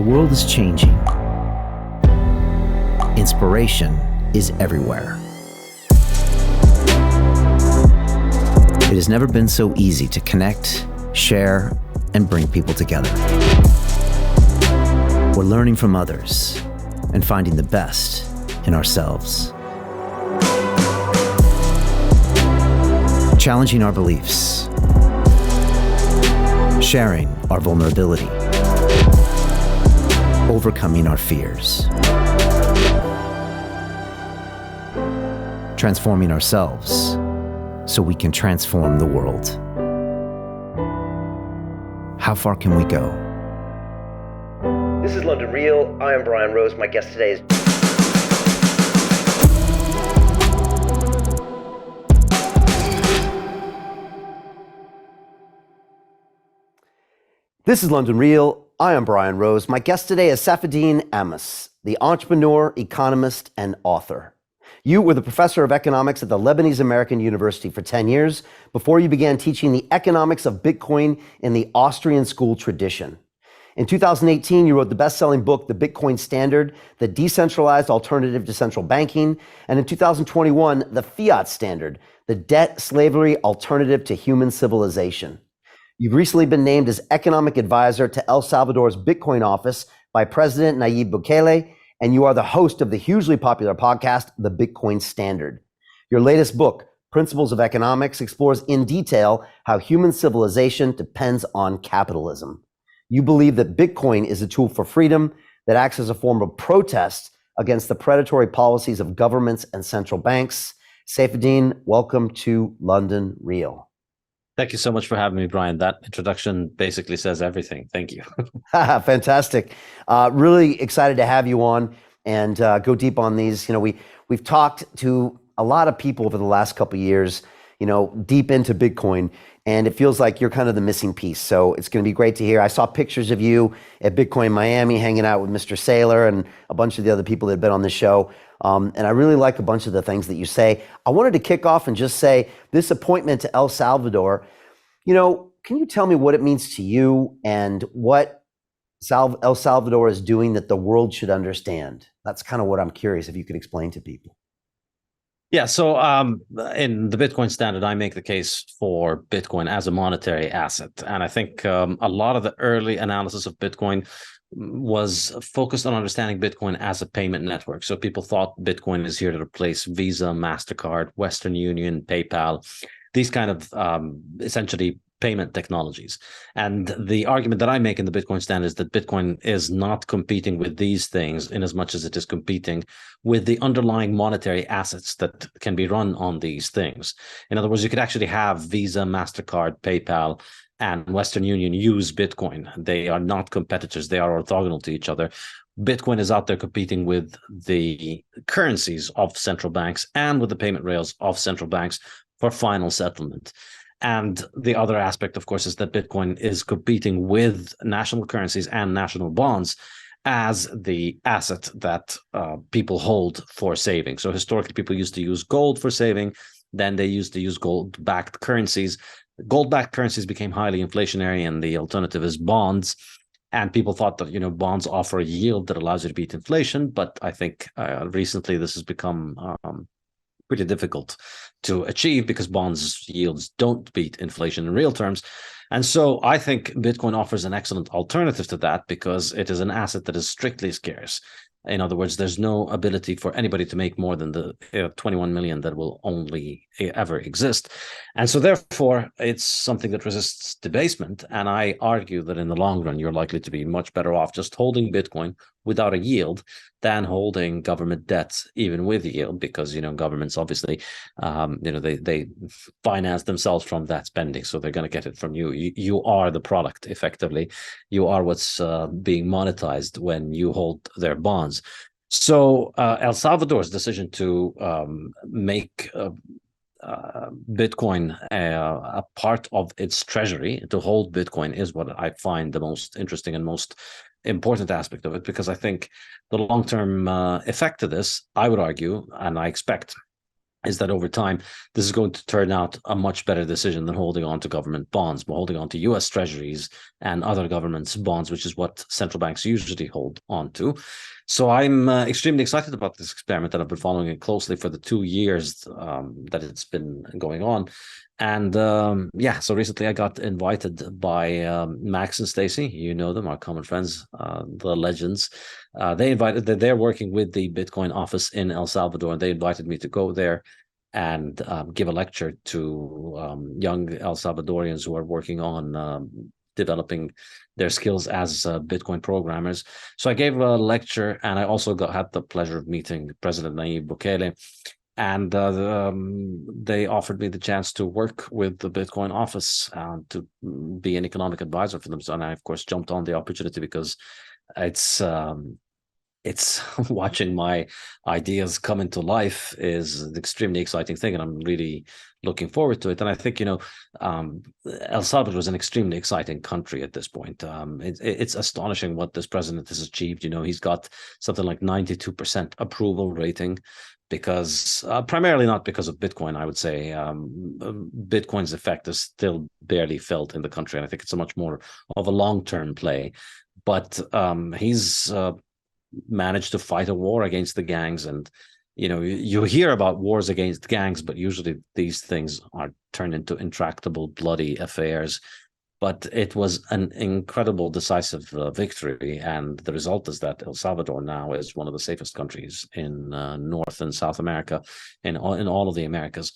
The world is changing. Inspiration is everywhere. It has never been so easy to connect, share, and bring people together. We're learning from others and finding the best in ourselves. Challenging our beliefs. Sharing our vulnerability. Overcoming our fears. Transforming ourselves so we can transform the world. How far can we go? This is London Real. I am Brian Rose. My guest today is... This is London Real. I am Brian Rose. My guest today is Saifedean Ammous, the entrepreneur, economist, and author. You were the professor of economics at the Lebanese American University for 10 years before you began teaching the economics of Bitcoin in the Austrian school tradition. In 2018, you wrote the best-selling book, The Bitcoin Standard, the decentralized alternative to central banking. And in 2021, The Fiat Standard, the debt slavery alternative to human civilization. You've recently been named as economic advisor to El Salvador's Bitcoin office by President Nayib Bukele, and you are the host of the hugely popular podcast, The Bitcoin Standard. Your latest book, Principles of Economics, explores in detail how human civilization depends on capitalism. You believe that Bitcoin is a tool for freedom that acts as a form of protest against the predatory policies of governments and central banks. Saifedean, welcome to London Real. Thank you so much for having me, Brian. That introduction basically says everything. Thank you. Fantastic. Really excited to have you on and go deep on these. You know, we've talked to a lot of people over the last couple of years, you know, deep into Bitcoin, and it feels like you're kind of the missing piece. So it's going to be great to hear. I saw pictures of you at Bitcoin Miami hanging out with Mr. Saylor and a bunch of the other people that have been on the show. And I really like a bunch of the things that you say. I wanted to kick off and just say this appointment to El Salvador, you know, can you tell me what it means to you and what El Salvador is doing that the world should understand? That's kind of what I'm curious if you could explain to people. Yeah, so in the Bitcoin Standard, I make the case for Bitcoin as a monetary asset. And I think a lot of the early analysis of Bitcoin was focused on understanding Bitcoin as a payment network. So people thought Bitcoin is here to replace Visa, MasterCard, Western Union, PayPal, these kind of essentially payment technologies. And the argument that I make in the Bitcoin Standard is that Bitcoin is not competing with these things in as much as it is competing with the underlying monetary assets that can be run on these things. In other words, you could actually have Visa, MasterCard, PayPal, and Western Union use Bitcoin. They are not competitors. They are orthogonal to each other. Bitcoin is out there competing with the currencies of central banks and with the payment rails of central banks for final settlement. And the other aspect, of course, is that Bitcoin is competing with national currencies and national bonds as the asset that people hold for saving. So historically, people used to use gold for saving. Then they used to use gold-backed currencies. Gold-backed currencies became highly inflationary, and the alternative is bonds. And people thought that, you know, bonds offer a yield that allows you to beat inflation. But I think recently this has become pretty difficult to achieve because bonds yields don't beat inflation in real terms. And so I think Bitcoin offers an excellent alternative to that because it is an asset that is strictly scarce. In other words, there's no ability for anybody to make more than the 21 million that will only ever exist. And so therefore, it's something that resists debasement. And I argue that in the long run, you're likely to be much better off just holding Bitcoin without a yield than holding government debts, even with yield, because, you know, governments obviously, they finance themselves from that spending. So they're going to get it from you. You are the product, effectively. You are what's being monetized when you hold their bonds. So El Salvador's decision to make Bitcoin a part of its treasury, to hold Bitcoin, is what I find the most interesting and most important aspect of it, because I think the long-term effect of this, I would argue, and I expect, is that over time, this is going to turn out a much better decision than holding on to government bonds, but holding on to US treasuries and other governments' bonds, which is what central banks usually hold on to. So I'm extremely excited about this experiment, and I've been following it closely for the 2 years that it's been going on. And so recently I got invited by Max and Stacy. You know them, our common friends, the legends. They're working with the Bitcoin office in El Salvador, and they invited me to go there and give a lecture to young El Salvadorians who are working on developing their skills as Bitcoin programmers. So I gave a lecture, and I also had the pleasure of meeting President Nayib Bukele. And they offered me the chance to work with the Bitcoin office to be an economic advisor for them. So, and I, of course, jumped on the opportunity because it's watching my ideas come into life is an extremely exciting thing, and I'm really looking forward to it. And I think, El Salvador is an extremely exciting country at this point. It's astonishing what this president has achieved. He's got something like 92% approval rating, because primarily not because of Bitcoin, I would say. Bitcoin's effect is still barely felt in the country, and I think it's a much more of a long-term play. But he's managed to fight a war against the gangs, and you hear about wars against gangs, but usually these things are turned into intractable, bloody affairs. But it was an incredible, decisive victory, and the result is that El Salvador now is one of the safest countries in North and South America, in all of the Americas.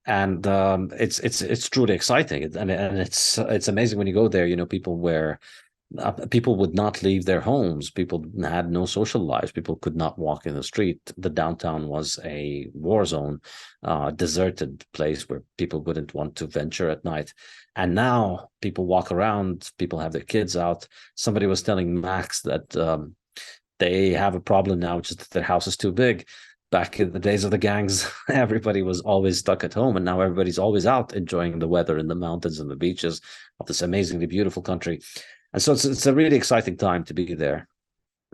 And it's truly exciting, and it's amazing when you go there. People would not leave their homes. People had no social lives. People could not walk in the street. The downtown was a war zone, deserted place where people wouldn't want to venture at night. And now people walk around, people have their kids out. Somebody was telling Max that they have a problem now, which is that their house is too big. Back in the days of the gangs, everybody was always stuck at home, and now everybody's always out enjoying the weather in the mountains and the beaches of this amazingly beautiful country. And so it's a really exciting time to be there.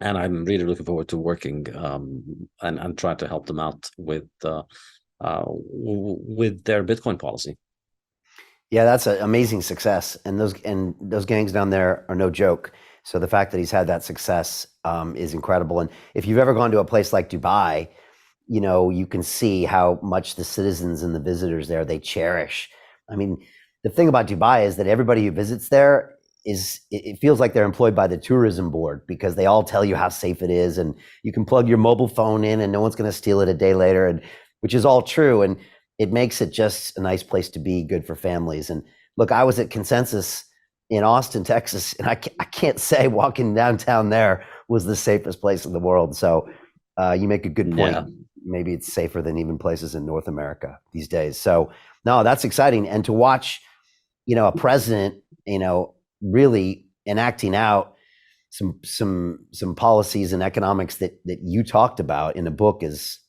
And I'm really looking forward to working and trying to help them out with their Bitcoin policy. Yeah, that's an amazing success. And those gangs down there are no joke. So the fact that he's had that success is incredible. And if you've ever gone to a place like Dubai, you can see how much the citizens and the visitors there, they cherish. I mean, the thing about Dubai is that everybody who visits there it feels like they're employed by the tourism board, because they all tell you how safe it is, and you can plug your mobile phone in and no one's going to steal it a day later, and which is all true. And it makes it just a nice place to be, good for families. And look, I was at Consensus in Austin, Texas, and I can't say walking downtown there was the safest place in the world. So you make a good point. Yeah. Maybe it's safer than even places in North America these days. So no, that's exciting. And to watch, a president, really enacting out some policies and economics that you talked about in the book,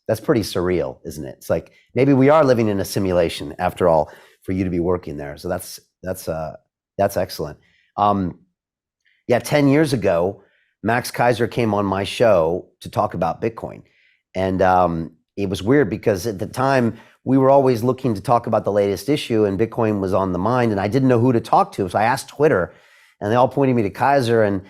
that's pretty surreal, isn't it? It's like maybe we are living in a simulation after all, for you to be working there. So that's excellent. 10 years ago, Max Keiser came on my show to talk about Bitcoin, and it was weird because at the time we were always looking to talk about the latest issue, and Bitcoin was on the mind, and I didn't know who to talk to. So I asked Twitter, and they all pointed me to Keiser, and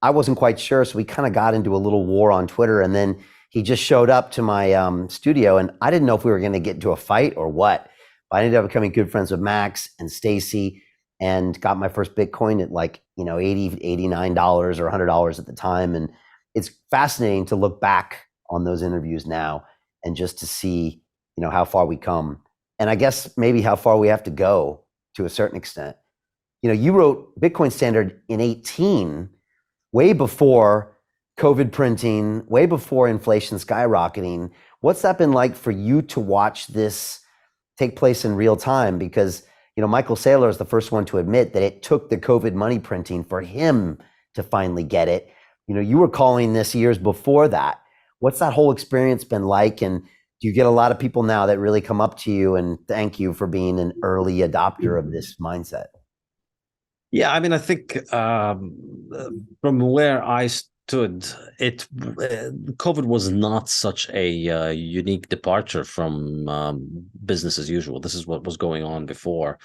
I wasn't quite sure. So we kind of got into a little war on Twitter, and then he just showed up to my studio, and I didn't know if we were going to get into a fight or what. But I ended up becoming good friends with Max and Stacy, and got my first Bitcoin at like, $80, $89 or $100 at the time. And it's fascinating to look back on those interviews now and just to see, how far we come. And I guess maybe how far we have to go to a certain extent. You wrote Bitcoin Standard in 2018, way before COVID printing, way before inflation skyrocketing. What's that been like for you to watch this take place in real time? Because, Michael Saylor is the first one to admit that it took the COVID money printing for him to finally get it. You were calling this years before that. What's that whole experience been like? And do you get a lot of people now that really come up to you and thank you for being an early adopter of this mindset? Yeah, I mean, I think from where I understood it, COVID was not such a unique departure from business as usual. This is what was going on before.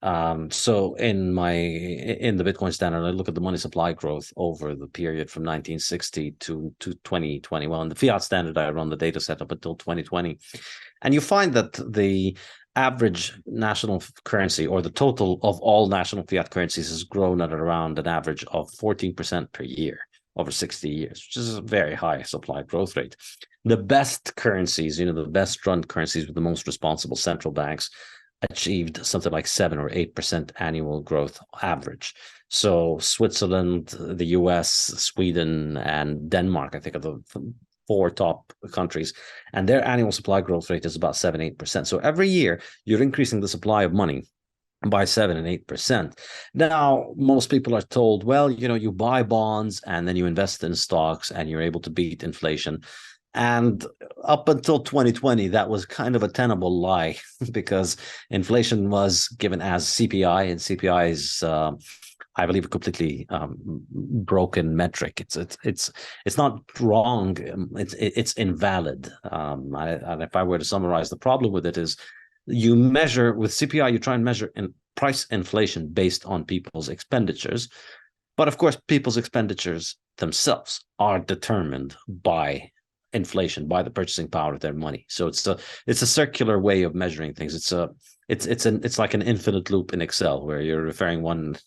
So in the Bitcoin standard, I look at the money supply growth over the period from 1960 to 2021. The Fiat standard, I run the data set up until 2020, and you find that the average national currency, or the total of all national fiat currencies, has grown at around an average of 14% per year over 60 years, which is a very high supply growth rate. The best currencies, the best run currencies with the most responsible central banks, achieved something like 7 or 8% annual growth average. So Switzerland, the US, Sweden, and Denmark, I think, are the 4 top countries, and their annual supply growth rate is about 7-8%. So every year you're increasing the supply of money by 7 and 8%. Now, most people are told, well, you buy bonds and then you invest in stocks and you're able to beat inflation. And up until 2020, that was kind of a tenable lie because inflation was given as CPI, and CPI is, I believe, a completely broken metric. It's not wrong. It's invalid. And if I were to summarize, the problem with it is you measure with CPI, you try and measure in price inflation based on people's expenditures, but of course, people's expenditures themselves are determined by inflation, by the purchasing power of their money. So it's a circular way of measuring things. It's like an infinite loop in Excel where you're referring one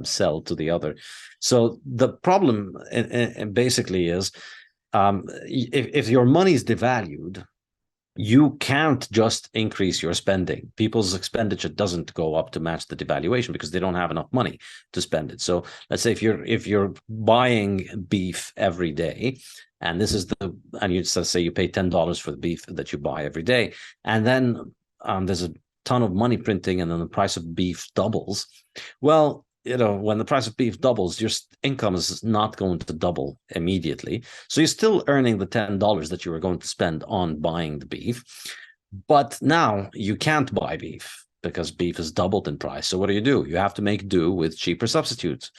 cell to the other. So the problem basically is if your money is devalued, you can't just increase your spending. People's expenditure doesn't go up to match the devaluation because they don't have enough money to spend it. So let's say if you're buying beef every day, and you say you pay $10 for the beef that you buy every day, and then there's a ton of money printing, and then the price of beef doubles. Well, when the price of beef doubles, your income is not going to double immediately. So you're still earning the $10 that you were going to spend on buying the beef. But now you can't buy beef because beef has doubled in price. So what do? You have to make do with cheaper substitutes,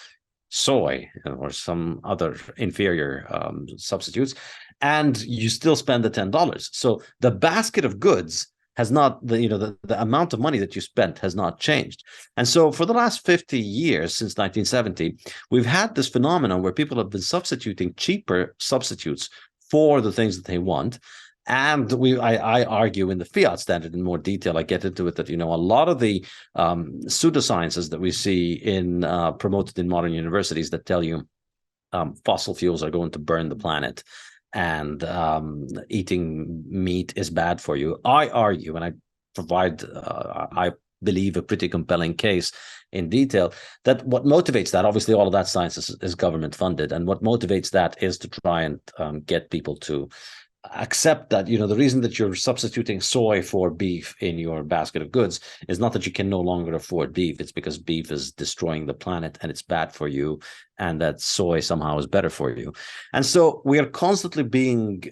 soy or some other inferior substitutes, and you still spend the $10. So the basket of goods has not, the amount of money that you spent has not changed. And so for the last 50 years, since 1970, we've had this phenomenon where people have been substituting cheaper substitutes for the things that they want. And I argue in the Fiat standard in more detail, I get into it, that, a lot of the pseudosciences that we see promoted in modern universities that tell you fossil fuels are going to burn the planet and eating meat is bad for you. I argue, and I provide, I believe, a pretty compelling case in detail, that what motivates that, obviously all of that science is government funded, and what motivates that is to try and get people to accept that, the reason that you're substituting soy for beef in your basket of goods is not that you can no longer afford beef. It's because beef is destroying the planet and it's bad for you, and that soy somehow is better for you. And so we are constantly being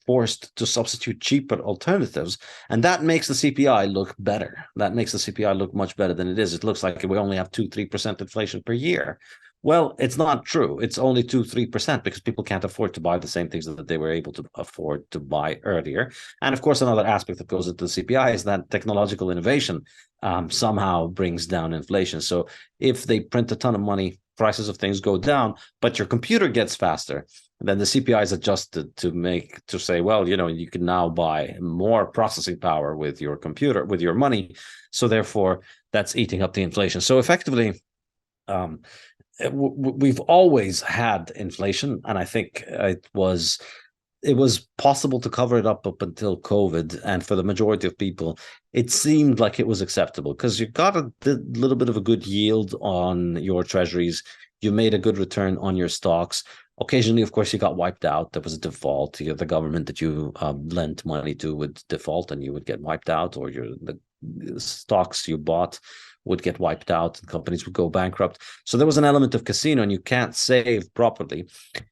forced to substitute cheaper alternatives, and that makes the CPI look better. That makes the CPI look much better than it is. It looks like we only have 2-3% inflation per year. Well, it's not true. It's only 2-3% because people can't afford to buy the same things that they were able to afford to buy earlier. And of course, another aspect that goes into the CPI is that technological innovation somehow brings down inflation. So if they print a ton of money, prices of things go down, but your computer gets faster, then the CPI is adjusted to say, well, you can now buy more processing power with your computer, with your money. So therefore, that's eating up the inflation. So effectively, we've always had inflation, and I think it was possible to cover it up until COVID, and for the majority of people, it seemed like it was acceptable because you got a little bit of a good yield on your treasuries, you made a good return on your stocks. Occasionally, of course, you got wiped out. There was a default. The government that you lent money to would default, and you would get wiped out, or the stocks you bought would get wiped out and companies would go bankrupt. So there was an element of casino, and you can't save properly.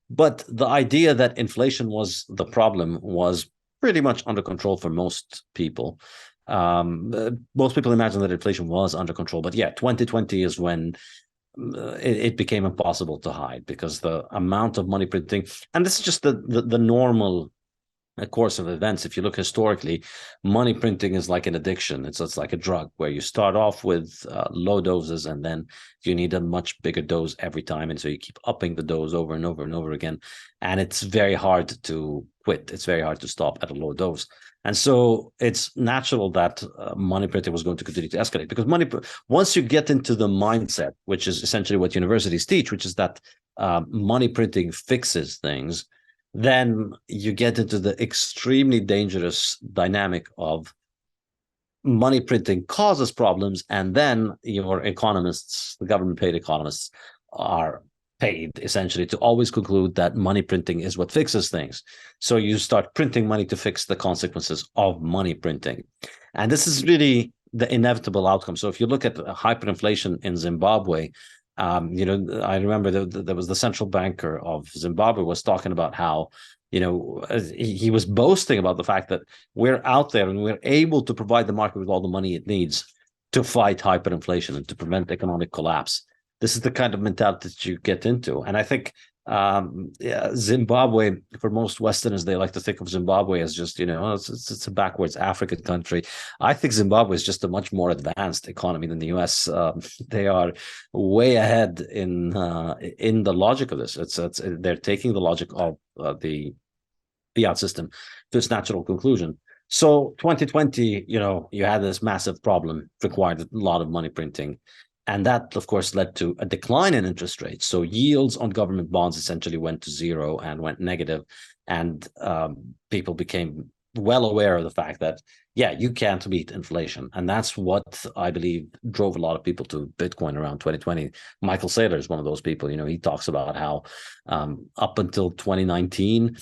But the idea that inflation was the problem was pretty much under control for most people. Most people imagine that inflation was under control. But yeah, 2020 is when it became impossible to hide, because the amount of money printing, and this is just the normal course of events. If you look historically, money printing is like an addiction. It's like a drug, where you start off with low doses, and then you need a much bigger dose every time, and so you keep upping the dose over and over and over again, and it's very hard to quit. It's very hard to stop at a low dose. And so it's natural that money printing was going to continue to escalate, because once you get into the mindset, which is essentially what universities teach, which is that money printing fixes things, then you get into the extremely dangerous dynamic of money printing causes problems, and then your economists, the government paid economists, are paid essentially to always conclude that money printing is what fixes things. So you start printing money to fix the consequences of money printing. And this is really the inevitable outcome. So if you look at hyperinflation in Zimbabwe, I remember there was the central banker of Zimbabwe was talking about how, he was boasting about the fact that we're out there and we're able to provide the market with all the money it needs to fight hyperinflation and to prevent economic collapse. This is the kind of mentality that you get into. And I think Zimbabwe, for most Westerners, they like to think of Zimbabwe as just, it's a backwards African country. I think Zimbabwe is just a much more advanced economy than the US. They are way ahead in the logic of this. They're taking the logic of the Fiat system to its natural conclusion. So 2020, you had this massive problem, required a lot of money printing. And that, of course, led to a decline in interest rates. So yields on government bonds essentially went to zero and went negative. And people became well aware of the fact that, you can't beat inflation. And that's what I believe drove a lot of people to Bitcoin around 2020. Michael Saylor is one of those people. He talks about how up until 2019,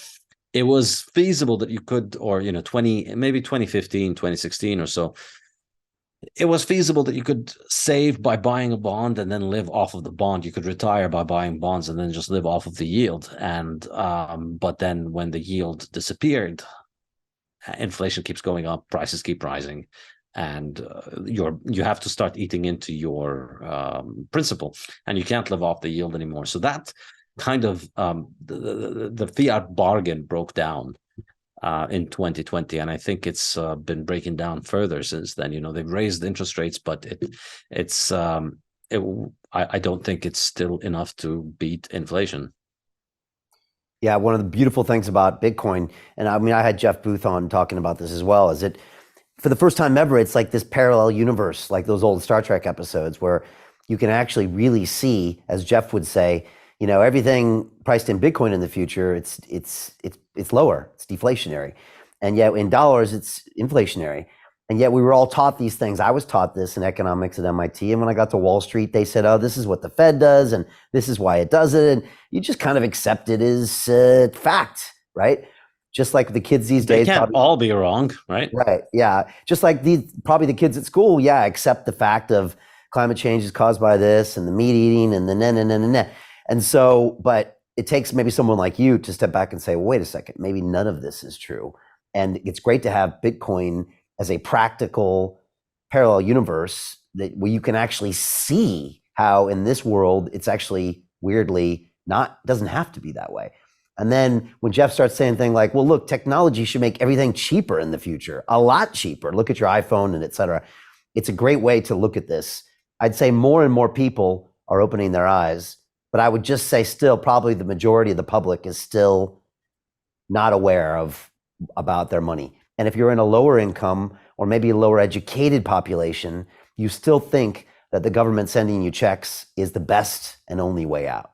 it was feasible that you could, or, maybe 2015, 2016 or so, it was feasible that you could save by buying a bond and then live off of the bond. You could retire by buying bonds and then just live off of the yield. And but then when the yield disappeared, inflation keeps going up, prices keep rising, and you have to start eating into your principal, and you can't live off the yield anymore. So that kind of the fiat bargain broke down in 2020, and I think it's been breaking down further since then. They've raised interest rates, but I don't think it's still enough to beat inflation. Yeah, one of the beautiful things about Bitcoin, and I mean, I had Jeff Booth on talking about this as well, is it, for the first time ever, it's like this parallel universe, like those old Star Trek episodes where you can actually really see, as Jeff would say, everything priced in Bitcoin in the future, it's lower, it's deflationary. And yet in dollars, it's inflationary. And yet we were all taught these things. I was taught this in economics at MIT. And when I got to Wall Street, they said, oh, this is what the Fed does, and this is why it does it. And you just kind of accept it as fact, right? Just like the kids these days. They can't all be wrong, right? Right, yeah. Just like probably the kids at school, accept the fact of climate change is caused by this, and the meat eating, and the And so, but it takes maybe someone like you to step back and say, well, wait a second, maybe none of this is true. And it's great to have Bitcoin as a practical parallel universe where you can actually see how in this world, it's actually weirdly doesn't have to be that way. And then when Jeff starts saying things like, well, look, technology should make everything cheaper in the future, a lot cheaper. Look at your iPhone and et cetera. It's a great way to look at this. I'd say more and more people are opening their eyes. But I would just say still probably the majority of the public is still not aware about their money. And if you're in a lower income or maybe a lower educated population, you still think that the government sending you checks is the best and only way out.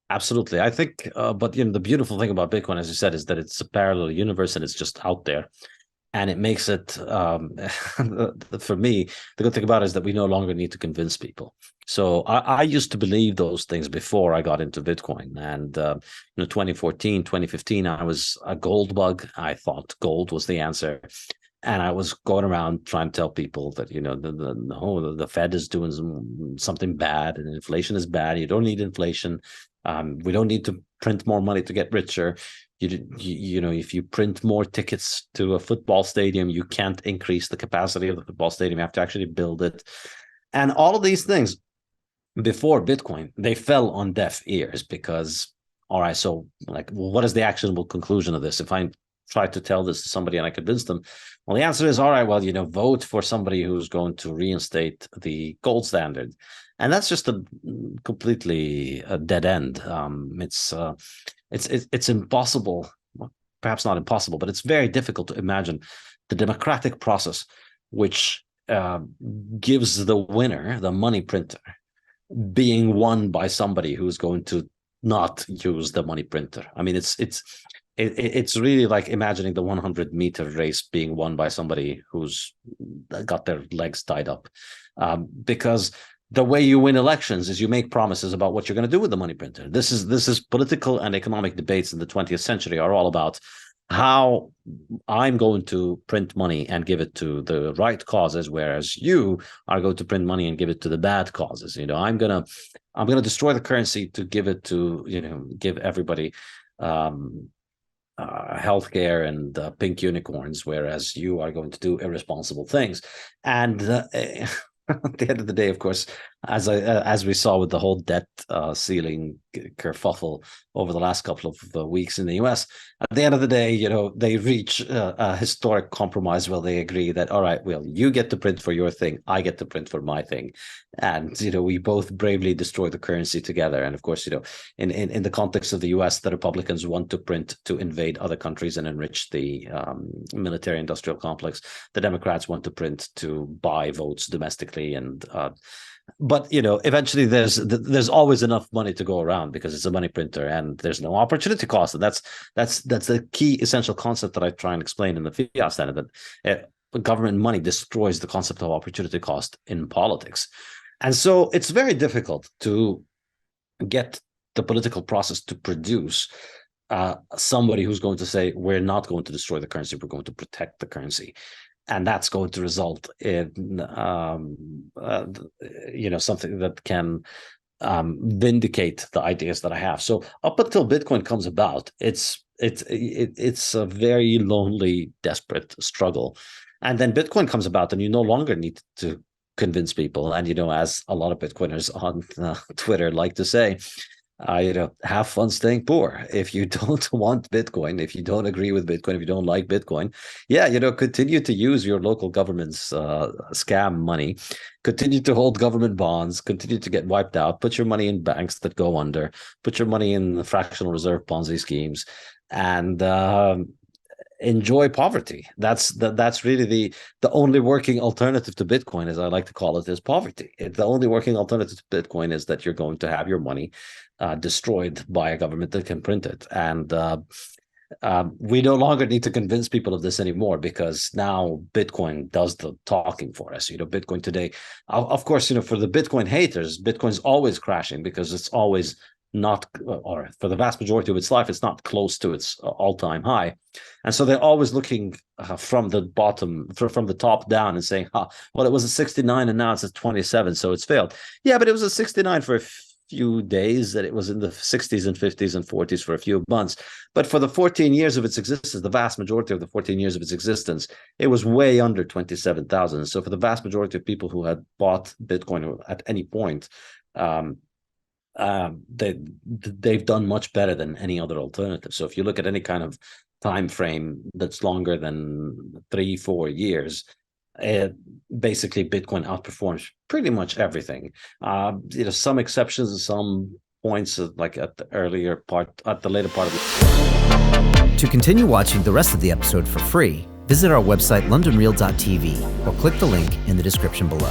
Absolutely. I think, but the beautiful thing about Bitcoin, as you said, is that it's a parallel universe and it's just out there. And it makes it, for me, the good thing about it is that we no longer need to convince people. So I used to believe those things before I got into Bitcoin. And 2014, 2015, I was a gold bug. I thought gold was the answer. And I was going around trying to tell people that, the Fed is doing something bad and inflation is bad. You don't need inflation. We don't need to print more money to get richer. If you print more tickets to a football stadium, you can't increase the capacity of the football stadium. You have to actually build it. And all of these things, before Bitcoin, they fell on deaf ears because, all right, so like, well, what is the actionable conclusion of this? If I try to tell this to somebody and I convince them, well, the answer is, all right, well, vote for somebody who's going to reinstate the gold standard. And that's just a completely a dead end. It's impossible, well, perhaps not impossible, but it's very difficult to imagine the democratic process which gives the winner, the money printer, being won by somebody who's going to not use the money printer. I mean, it's really like imagining the 100-meter race being won by somebody who's got their legs tied up, because the way you win elections is you make promises about what you're going to do with the money printer. This is political and economic debates in the 20th century are all about how I'm going to print money and give it to the right causes, whereas you are going to print money and give it to the bad causes. I'm gonna destroy the currency to give it to give everybody healthcare and pink unicorns, whereas you are going to do irresponsible things. And at the end of the day, of course, as we saw with the whole debt ceiling kerfuffle over the last couple of weeks in the US, at the end of the day, they reach a historic compromise where they agree that, all right, well, you get to print for your thing, I get to print for my thing. And, we both bravely destroy the currency together. And of course, in the context of the US, the Republicans want to print to invade other countries and enrich the military industrial complex. The Democrats want to print to buy votes domestically. And but eventually there's always enough money to go around because it's a money printer and there's no opportunity cost. And that's the key essential concept that I try and explain in the Fiat standard, that government money destroys the concept of opportunity cost in politics. And so it's very difficult to get the political process to produce somebody who's going to say, we're not going to destroy the currency, we're going to protect the currency. And that's going to result in something that can vindicate the ideas that I have. So up until Bitcoin comes about, it's a very lonely, desperate struggle. And then Bitcoin comes about, and you no longer need to convince people. And as a lot of Bitcoiners on Twitter like to say, have fun staying poor. If you don't want Bitcoin, if you don't agree with Bitcoin, if you don't like Bitcoin, continue to use your local government's scam money, continue to hold government bonds, continue to get wiped out, put your money in banks that go under, put your money in the fractional reserve Ponzi schemes, and enjoy poverty. That's really the only working alternative to Bitcoin, as I like to call it, is poverty. The only working alternative to Bitcoin is that you're going to have your money destroyed by a government that can print it. And we no longer need to convince people of this anymore, because now Bitcoin does the talking for us. Bitcoin today, of course, for the Bitcoin haters, Bitcoin's always crashing because it's always not, or for the vast majority of its life, it's not close to its all-time high. And so they're always looking from the bottom, from the top down, and saying, well, it was a 69 and now it's a 27, so it's failed. Yeah, but it was a 69 for a few days, that it was in the 60s and 50s and 40s for a few months. But for the 14 years of its existence, the vast majority of the 14 years of its existence, it was way under 27,000. So for the vast majority of people who had bought Bitcoin at any point, they've done much better than any other alternative. So if you look at any kind of time frame that's longer than 3-4 years, basically Bitcoin outperforms pretty much everything. Some exceptions at some points, like at the later part of the. To continue watching the rest of the episode for free, visit our website londonreal.tv or click the link in the description below.